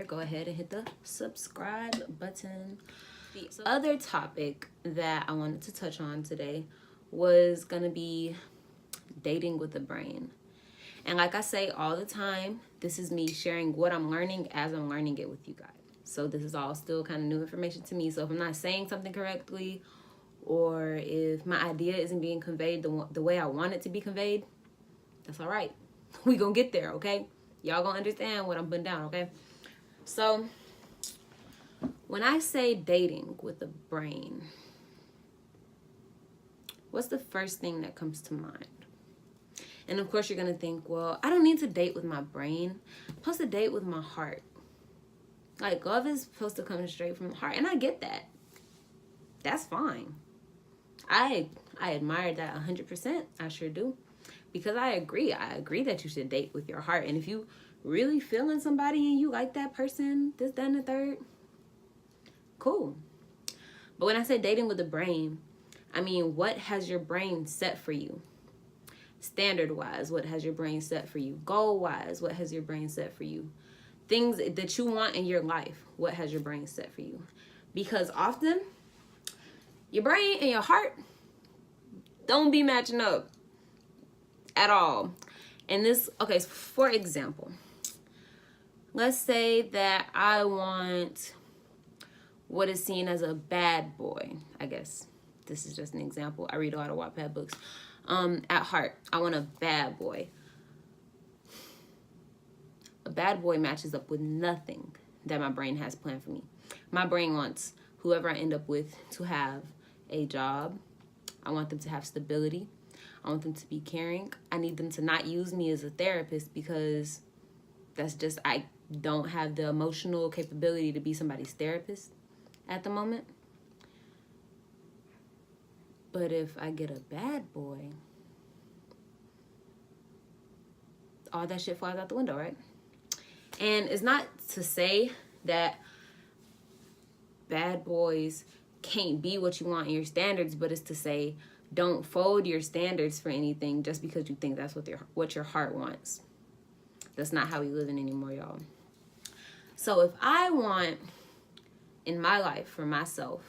here, go ahead and hit the subscribe button. The other topic that I wanted to touch on today was gonna be dating with the brain. And like I say all the time, this is me sharing what I'm learning as I'm learning it with you guys. So this is all still kind of new information to me. So if I'm not saying something correctly, or if my idea isn't being conveyed the way I want it to be conveyed, that's all right. We gonna get there, okay? Y'all gonna understand what I'm putting down, okay? So when I say dating with the brain, what's the first thing that comes to mind? And of course you're gonna think, well, I don't need to date with my brain. I'm supposed to date with my heart. Like, love is supposed to come straight from the heart. And I get that. That's fine. I admire that 100%. I sure do. Because I agree. I agree that you should date with your heart. And if you really feeling somebody and you like that person, this, that, and the third, cool. But when I say dating with the brain, I mean, what has your brain set for you? Standard-wise, what has your brain set for you? Goal-wise, what has your brain set for you? Things that you want in your life, what has your brain set for you? Because often, your brain and your heart don't be matching up at all. And this, okay, for example, let's say that I want what is seen as a bad boy. I guess this is just an example. I read a lot of Wattpad books. At heart, I want a bad boy. A bad boy matches up with nothing that my brain has planned for me. My brain wants whoever I end up with to have a job. I want them to have stability. I want them to be caring. I need them to not use me as a therapist because that's just, I don't have the emotional capability to be somebody's therapist at the moment. But if I get a bad boy, all that shit flies out the window, right? And it's not to say that bad boys can't be what you want in your standards, but it's to say don't fold your standards for anything just because you think that's what your heart wants. That's not how we living anymore, y'all. So if I want in my life for myself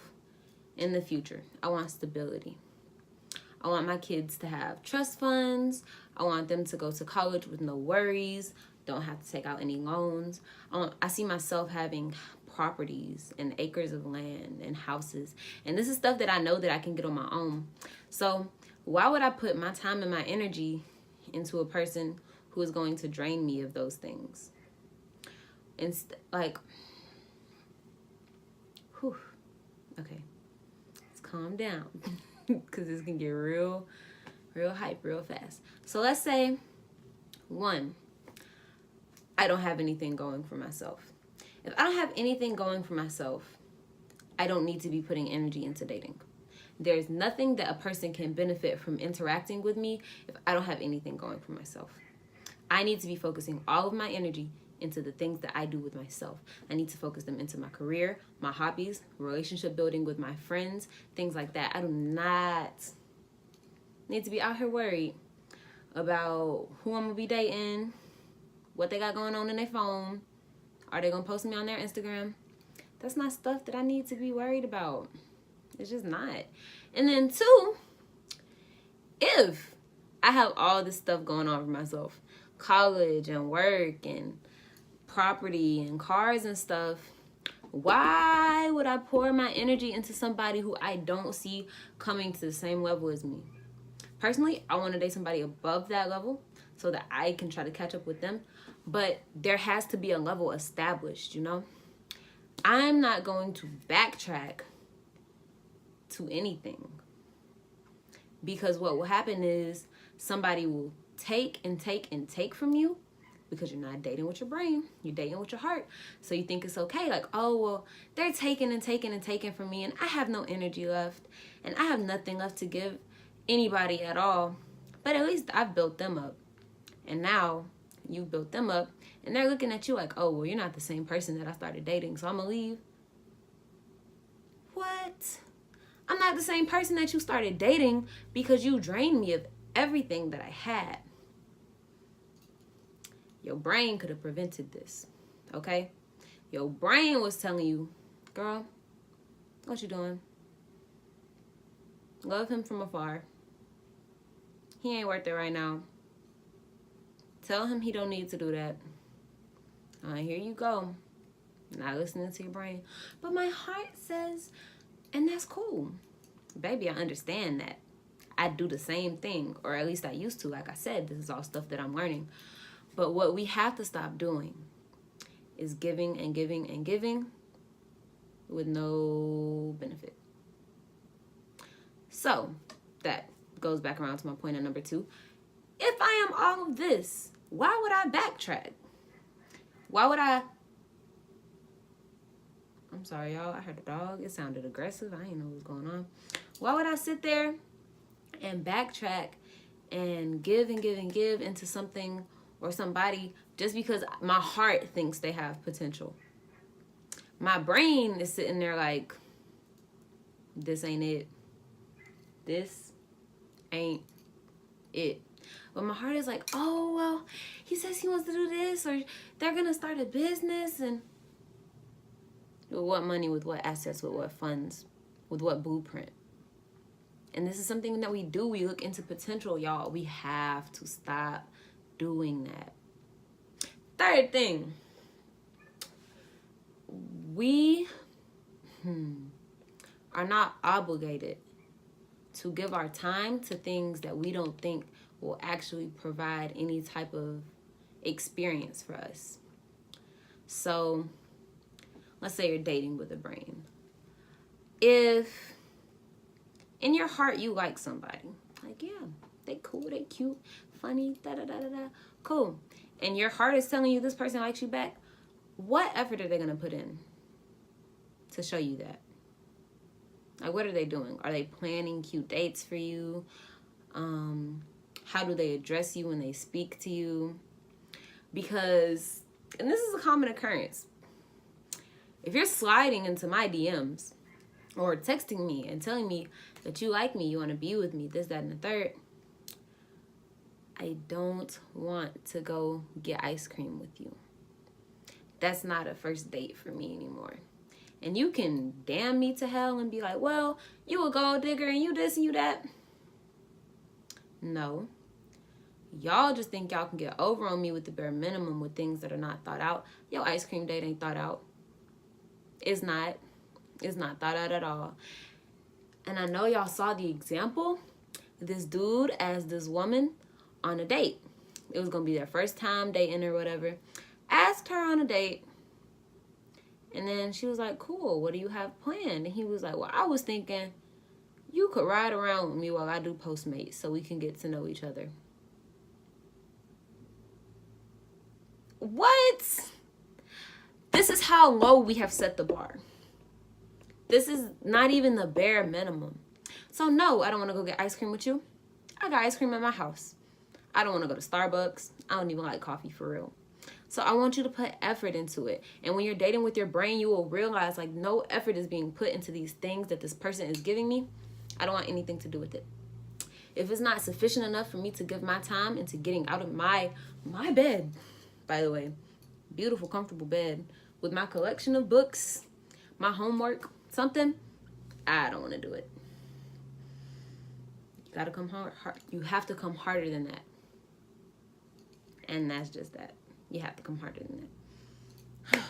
in the future, I want stability. I want my kids to have trust funds. I want them to go to college with no worries, don't have to take out any loans. I see myself having properties and acres of land and houses. And this is stuff that I know that I can get on my own. So why would I put my time and my energy into a person who is going to drain me of those things? Like, whew, okay, let's calm down because this can get real hype real fast. So let's say, one, I don't have anything going for myself. If I don't have anything going for myself, I don't need to be putting energy into dating. There's nothing that a person can benefit from interacting with me if I don't have anything going for myself. I need to be focusing all of my energy into the things that I do with myself. I need to focus them into my career, my hobbies, relationship building with my friends, things like that. I do not need to be out here worried about who I'm gonna be dating, what they got going on in their phone. Are they gonna post me on their Instagram? That's not stuff that I need to be worried about. It's just not. And then two, if I have all this stuff going on for myself, college and work and property and cars and stuff, why would I pour my energy into somebody who I don't see coming to the same level as me? Personally, I want to date somebody above that level so that I can try to catch up with them. But there has to be a level established, you know? I'm not going to backtrack to anything. Because what will happen is somebody will take and take and take from you because you're not dating with your brain. You're dating with your heart. So you think it's okay. Like, oh, well, they're taking and taking and taking from me and I have no energy left and I have nothing left to give anybody at all. But at least I've built them up. And now you built them up and they're looking at you like, oh, well, you're not the same person that I started dating, so I'm gonna leave. What? I'm not the same person that you started dating because you drained me of everything that I had. Your brain could have prevented this, okay? Your brain was telling you, girl, what you doing? Love him from afar. He ain't worth it right now. Tell him he don't need to do that. Here you go. Not listening to your brain. But my heart says, and that's cool. Baby, I understand that. I do the same thing, or at least I used to. Like I said, this is all stuff that I'm learning. But what we have to stop doing is giving and giving and giving with no benefit. So that goes back around to my point of number 2. If I am all of this, why would I backtrack? Why would I? I'm sorry, y'all. I heard a dog. It sounded aggressive. I didn't know what was going on. Why would I sit there and backtrack and give and give and give into something or somebody just because my heart thinks they have potential? My brain is sitting there like, this ain't it. This ain't it. But my heart is like, oh, well, he says he wants to do this, or they're going to start a business, and with what money, with what assets, with what funds, with what blueprint. And this is something that we do. We look into potential, y'all. We have to stop doing that. Third thing, we are not obligated to give our time to things that we don't think will actually provide any type of experience for us. So let's say you're dating with a brain. If in your heart you like somebody, like, yeah, they cool, they cute, funny, da-da-da-da-da, cool, and your heart is telling you this person likes you back, what effort are they going to put in to show you that? Like, what are they doing? Are they planning cute dates for you? How do they address you when they speak to you? Because, and this is a common occurrence, if you're sliding into my DMs or texting me and telling me that you like me, you want to be with me, this, that, and the third, I don't want to go get ice cream with you. That's not a first date for me anymore. And you can damn me to hell and be like, well, you a gold digger and you this and you that. No. Y'all just think y'all can get over on me with the bare minimum with things that are not thought out. Your ice cream date ain't thought out. It's not. It's not thought out at all. And I know y'all saw the example. This dude asked this woman on a date. It was going to be their first time dating or whatever. Asked her on a date. And then she was like, cool, what do you have planned? And he was like, well, I was thinking you could ride around with me while I do Postmates so we can get to know each other. What? This is how low we have set the bar. This is not even the bare minimum. So no, I don't want to go get ice cream with you. I got ice cream at my house. I don't want to go to Starbucks. I don't even like coffee for real. So I want you to put effort into it. And when you're dating with your brain, you will realize like no effort is being put into these things that this person is giving me. I don't want anything to do with it. If it's not sufficient enough for me to give my time into getting out of my bed, by the way, beautiful, comfortable bed with my collection of books, my homework, something, I don't want to do it. You gotta come hard. You have to come harder than that. And that's just that. You have to come harder than that.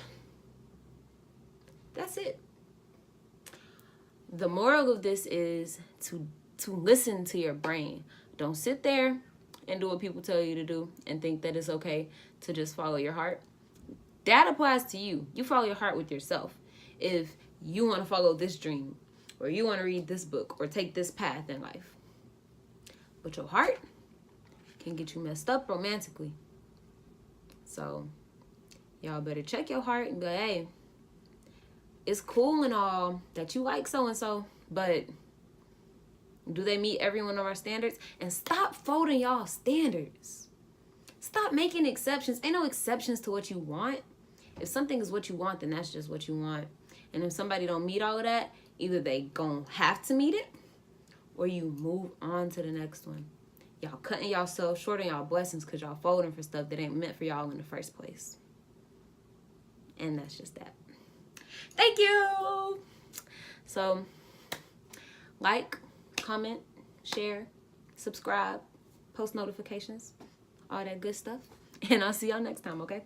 That's it. The moral of this is to listen to your brain. Don't sit there and do what people tell you to do and think that it's okay to just follow your heart. That applies to you. You follow your heart with yourself. If you want to follow this dream, or you want to read this book, or take this path in life. But your heart can get you messed up romantically. So, y'all better check your heart and be like, hey, it's cool and all that you like so-and-so, but do they meet every one of our standards? And stop folding y'all standards. Stop making exceptions. Ain't no exceptions to what you want. If something is what you want, then that's just what you want. And if somebody don't meet all of that, either they gonna have to meet it, or you move on to the next one. Y'all cutting yourself short on y'all blessings because y'all folding for stuff that ain't meant for y'all in the first place. And that's just that. Thank you. So like, comment, share, subscribe, post notifications, all that good stuff. And I'll see y'all next time, okay?